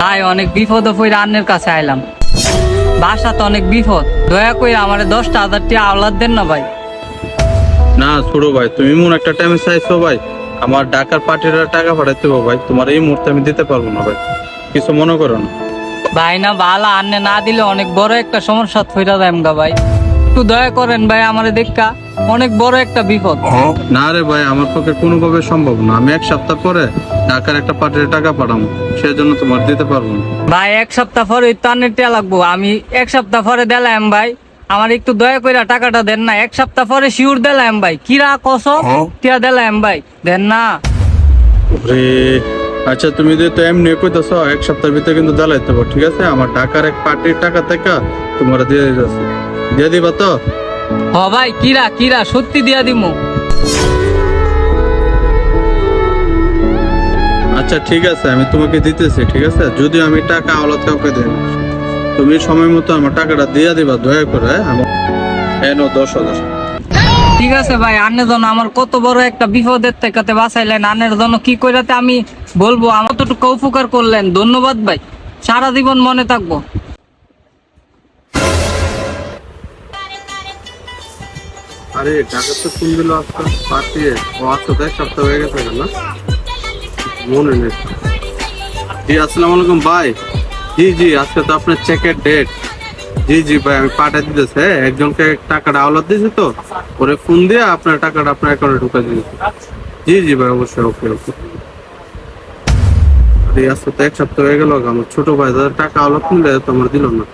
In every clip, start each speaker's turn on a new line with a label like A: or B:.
A: ভাই অনেক বিপদ পড়ে আন্নের কাছে আইলাম। বাসা তো অনেক বিপদ, দয়া করে আমার 10,000 টাকা আওলাদ দেন না ভাই।
B: না ছোট ভাই, তুমি এমন একটা টাইমে চাইছো ভাই, আমার ঢাকার পার্টির টাকা পাঠাইতে হবে ভাই, তোমার এই মুহূর্তে আমি দিতে পারবো না ভাই, কিছু মনে করো না।
A: ভাই না বালা আন্নে না দিলে অনেক বড় একটা সমস্যা হইরা যায় আমগা ভাই, একটু দয়া করেন ভাই, আমারে দেখা অনেক বড় একটা বিপদ।
B: না রে ভাই, আমার পক্ষে কোনোভাবে সম্ভব না, আমি এক সপ্তাহ পরে ঢাকার একটা পার্টির টাকা পাঠাবো, সেই জন্য তোমার দিতে পারবো না।
A: ভাই এক সপ্তাহ পরে তো আন্নের টিয়া লাগবো, আমি এক সপ্তাহ পরে দিলাম ভাই, আমার একটু দয়া করে টাকাটা দেন না, এক সপ্তাহ পরে শিওর দিলাম ভাই, কিরা কসম টিয়া দিলাম ভাই, দেন না।
B: রে আচ্ছা, তুমি যে তো এমনি কইতেছ এক সপ্তাহের ভিতরে কিন্তু দেলাইতে পারো, ঠিক আছে? আমার ঢাকার এক পার্টির টাকা থেকে তোমার দিয়ে দিতেছে, দিয়ে দিবা তো?
A: হ ভাই কিরা কিরা সত্যি দিয়া দিমু।
B: আচ্ছা ঠিক আছে, আমি তোমাকে দিতেছি, ঠিক আছে? যদি আমি টাকা আওলাদ কাউকে দেই, তুমি সময় মতো আমার টাকাটা দিয়ে দিবা দয়া করে। এনো 10,000।
A: ঠিক আছে ভাই, আন্নের জন্য আমার কত বড় একটা বিপদের থেকে বাঁচাইলেন, আন্নের জন্য কি কইরাতে আমি বলবো, আমার কতটুকু উপকার করলেন, ধন্যবাদ ভাই, সারা জীবন মনে থাকবো।
B: আরে টাকা তো কোন দিল আজকে পার্টি? ও আজকে তো এক সপ্তাহ হয়ে গেছে না, মনে নেই। জি আসসালামু আলাইকুম ভাই। জি জি, আজকে তো আপনার চেকের ডেট। জি জি ভাই, আমি পাঠিয়ে দিতেছি, হ্যাঁ একজনকে টাকাটা আওলাদ দিয়েছি তো, ওরে ফোন দিয়ে আপনার টাকাটা আপনার অ্যাকাউন্টে ঢুকে দিয়েছি। জি জি ভাই, অবশ্যই, ওকে ওকে। আরে আজকে তো এক সপ্তাহ হয়ে গেল, আমার ছোট ভাই যাদের টাকা আওলাদ নিলে তো আমার দিল না,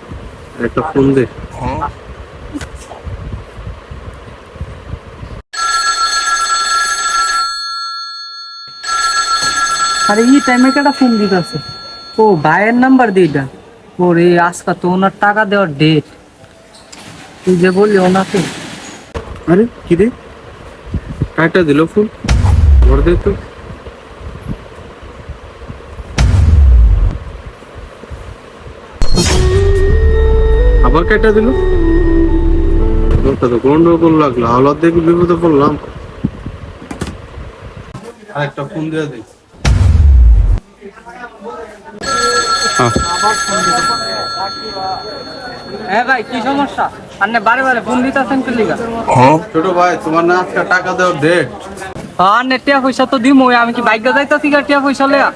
B: একটা ফোন দে।
A: আরে এই টাইমে কেটা ফোন দিতেছে? ও ভাইয়ের নাম্বার দিটা। ওরে আজকে তো ওনার টাকা দেওয়ার ডেট, তুই যে বললি ওনাকে।
B: আরে কি রে, কাইটা দিল ফোন, ভর দে তো। আবার কাইটা দিল, ওটা তো গন্ডগোল লাগলো, আওলাদ দেখে বিপদে পড়লাম। আরেকটা ফোন দিয়ে দিই।
A: হ্যাঁ ভাই কি সমস্যা? আপনি বারে বারে ফোন দিতেছেন কি লিগা?
B: ছোট ভাই, তোমার না আজকে টাকা দেওয়ার ডেট?
A: আনে টিয়া পয়সা তো দিমু, আমি কি বাইক যাইতাছি গা টিয়া পয়সা লইয়া?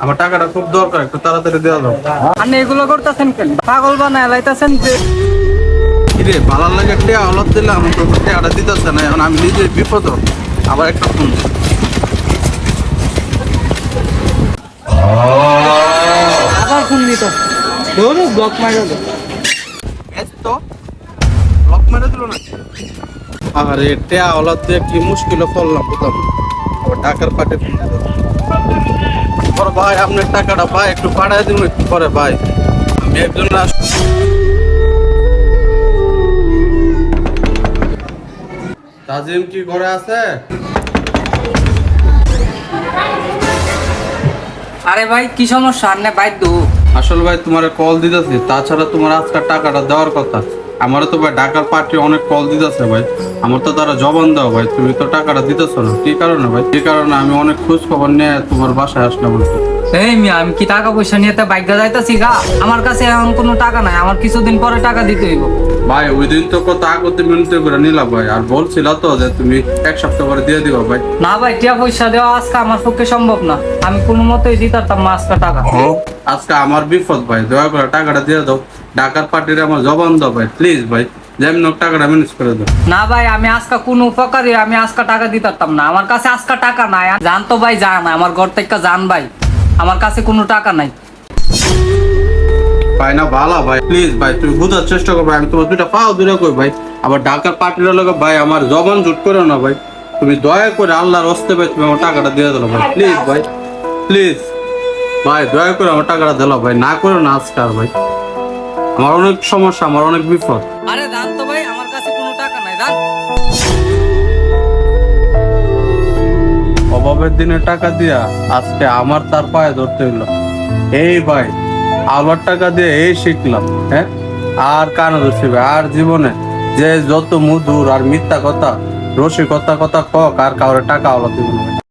B: আমার টাকাটা খুব দরকার, একটু তাড়াতাড়ি দেওয়া দাও।
A: আপনি এগুলো করতেছেন কেন? পাগল বানায় লাইতাছেন যে।
B: কিরে ভালো লাগে একটা আওলাদ দিলে, আমার তো টাকাটা দিতেছে না, এখন আমি নিজে বিপদ। আবার একটা ফোন দে।
A: আবার ফোন দিত, ধরো ব্লক মাইরা দে।
B: তো লক মেরে দিল না। আরে টেয়া আওলাদ দিয়ে কি মুশকিলে পড়লাম বুঝলাম না। আবার টাকার পাটে ফোন দিল। পরে ভাই আপনার টাকাটা ভাই একটু পাঠায় দিন একটু পরে ভাই, আমি একজন তাজিম কি ঘরে আছে?
A: আরে ভাই কি সমস্যা? আপনি বাইর দো।
B: আসলে ভাই তোমার কল দিতেছি, তাছাড়া তোমার আজকাল টাকাটা দেওয়ার কথা। আমারও তো ভাই ঢাকার পার্টি অনেক কল দিতেছে ভাই, আমার তো তারা জবান দেওয়া ভাই, তুমি তো টাকাটা দিতেছো না, কি কারণে ভাই? কি কারণে আমি অনেক খোঁজ খবর নিয়ে তোমার বাসায় আসলাম।
A: এই মিয়া, আমি কি টাকা পয়সা নিয়ে তো বাইক যাইতাছি গা? আমার কাছে এখন কোনো টাকা নাই, আমার কিছুদিন পরে টাকা দিতে হইব।
B: ভাই ওই দিন তো কত আগতে মিনতে করে নিলাম ভাই, আর বলছিল তো যে তুমি এক সপ্তাহ পরে দিয়ে দিবা ভাই।
A: না ভাই, টিয়া পয়সা দেওয়া আজকে আমার পক্ষে সম্ভব না, আমি কোনো মতেই দিতাম না আজকে টাকা।
B: আজকে আমার বিপদ ভাই, দয়া করে টাকাটা দিয়ে দাও, ঢাকার পার্টির আমার জবান দাও ভাই, প্লিজ ভাই, যেমন হোক টাকাটা ম্যানেজ করে দাও।
A: না ভাই, আমি আজকে কোনো উপকারী আমি আজকে টাকা দিতাম না, আমার কাছে আজকে টাকা নাই। জান তো ভাই, জান আমার ঘর থেকে জান ভাই, আমার কাছে কোনো টাকা নাই।
B: ভাই না ভালো ভাই, প্লিজ ভাই তুমি বোঝার চেষ্টা করো ভাই, আমি তোমার দুইটা পাও দূরে কই ভাই, আবার ঢাকার পার্টির লোক ভাই, আমার জবান জুট করো না ভাই, তুমি দয়া করে আল্লাহর হস্তে ভাই তুমি আমার টাকাটা দিয়ে দাও ভাই, প্লিজ ভাই, প্লিজ ভাই, দয়া করে আমার টাকাটা দিলো ভাই, না করো না আজকাল ভাই, আমার অনেক সমস্যা, আমার অনেক বিপদ।
A: আরে জান তো ভাই, আমার কাছে কোনো টাকা নাই জান।
B: অভাবের দিনে টাকা দিয়া আজকে আমার তার পায়ে ধরতে হইলো। এই ভাই আবার টাকা দিয়ে এই শিখলাম, হ্যাঁ আর কানা ধরছি ভাই, আর জীবনে যে যত মধুর আর মিথ্যা কথা রসিকতা কথা কক আর কাউরে টাকা আওলা দিব না।